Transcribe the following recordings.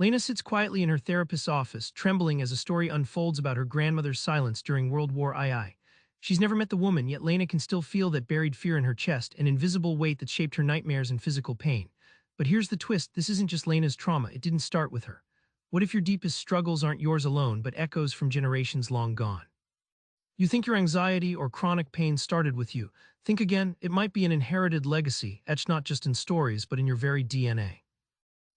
Lena sits quietly in her therapist's office, trembling as a story unfolds about her grandmother's silence during World War II. She's never met the woman, yet Lena can still feel that buried fear in her chest, an invisible weight that shaped her nightmares and physical pain. But here's the twist, this isn't just Lena's trauma, it didn't start with her. What if your deepest struggles aren't yours alone, but echoes from generations long gone? You think your anxiety or chronic pain started with you. Think again, it might be an inherited legacy, etched not just in stories, but in your very DNA.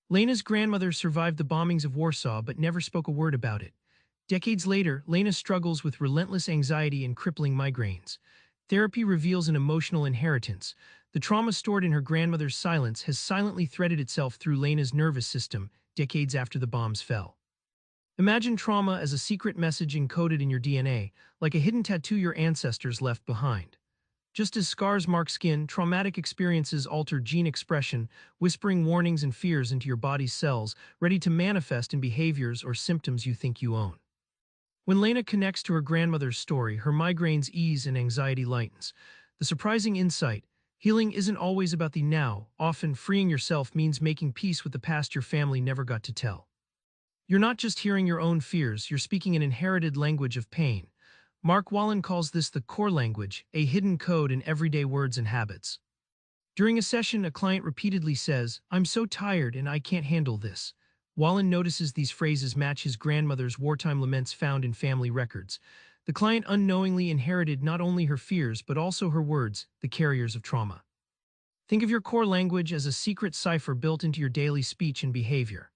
Lena's grandmother survived the bombings of Warsaw but never spoke a word about it. Decades later, Lena struggles with relentless anxiety and crippling migraines. Therapy reveals an emotional inheritance. The trauma stored in her grandmother's silence has silently threaded itself through Lena's nervous system decades after the bombs fell. Imagine trauma as a secret message encoded in your DNA, like a hidden tattoo your ancestors left behind. Just as scars mark skin, traumatic experiences alter gene expression, whispering warnings and fears into your body's cells, ready to manifest in behaviors or symptoms you think you own. When Lena connects to her grandmother's story, her migraines ease and anxiety lightens. The surprising insight: healing isn't always about the now. Often, freeing yourself means making peace with the past your family never got to tell. You're not just hearing your own fears, you're speaking an inherited language of pain. Mark Wolynn calls this the core language, a hidden code in everyday words and habits. During a session, a client repeatedly says, "I'm so tired and I can't handle this." Wolynn notices these phrases match his grandmother's wartime laments found in family records. The client unknowingly inherited not only her fears but also her words, the carriers of trauma. Think of your core language as a secret cipher built into your daily speech and behavior.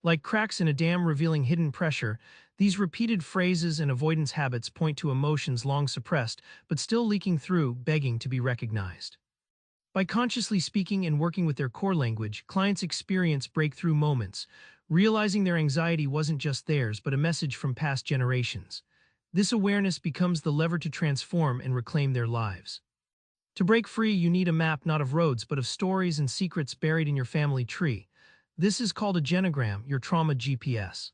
Like cracks in a dam revealing hidden pressure, these repeated phrases and avoidance habits point to emotions long suppressed but still leaking through, begging to be recognized. By consciously speaking and working with their core language, clients experience breakthrough moments, realizing their anxiety wasn't just theirs but a message from past generations. This awareness becomes the lever to transform and reclaim their lives. To break free, you need a map not of roads but of stories and secrets buried in your family tree. This is called a genogram, your trauma GPS.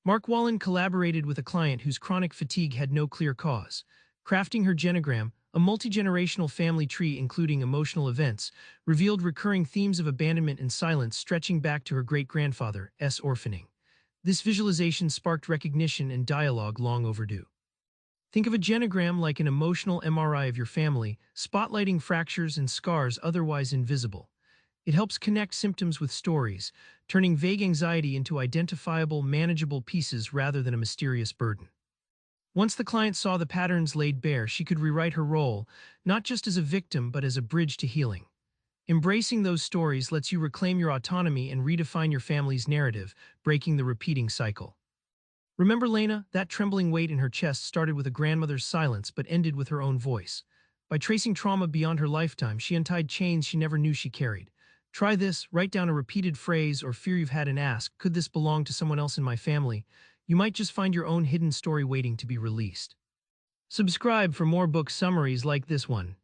Mark Wolynn collaborated with a client whose chronic fatigue had no clear cause. Crafting her genogram, a multi-generational family tree including emotional events, revealed recurring themes of abandonment and silence stretching back to her great-grandfather's orphaning. This visualization sparked recognition and dialogue long overdue. Think of a genogram like an emotional MRI of your family, spotlighting fractures and scars otherwise invisible. It helps connect symptoms with stories, turning vague anxiety into identifiable, manageable pieces rather than a mysterious burden. Once the client saw the patterns laid bare, she could rewrite her role, not just as a victim but as a bridge to healing. Embracing those stories lets you reclaim your autonomy and redefine your family's narrative, breaking the repeating cycle. Remember Lena, that trembling weight in her chest started with a grandmother's silence but ended with her own voice. By tracing trauma beyond her lifetime, she untied chains she never knew she carried. Try this, write down a repeated phrase or fear you've had and ask, could this belong to someone else in my family? You might just find your own hidden story waiting to be released. Subscribe for more book summaries like this one.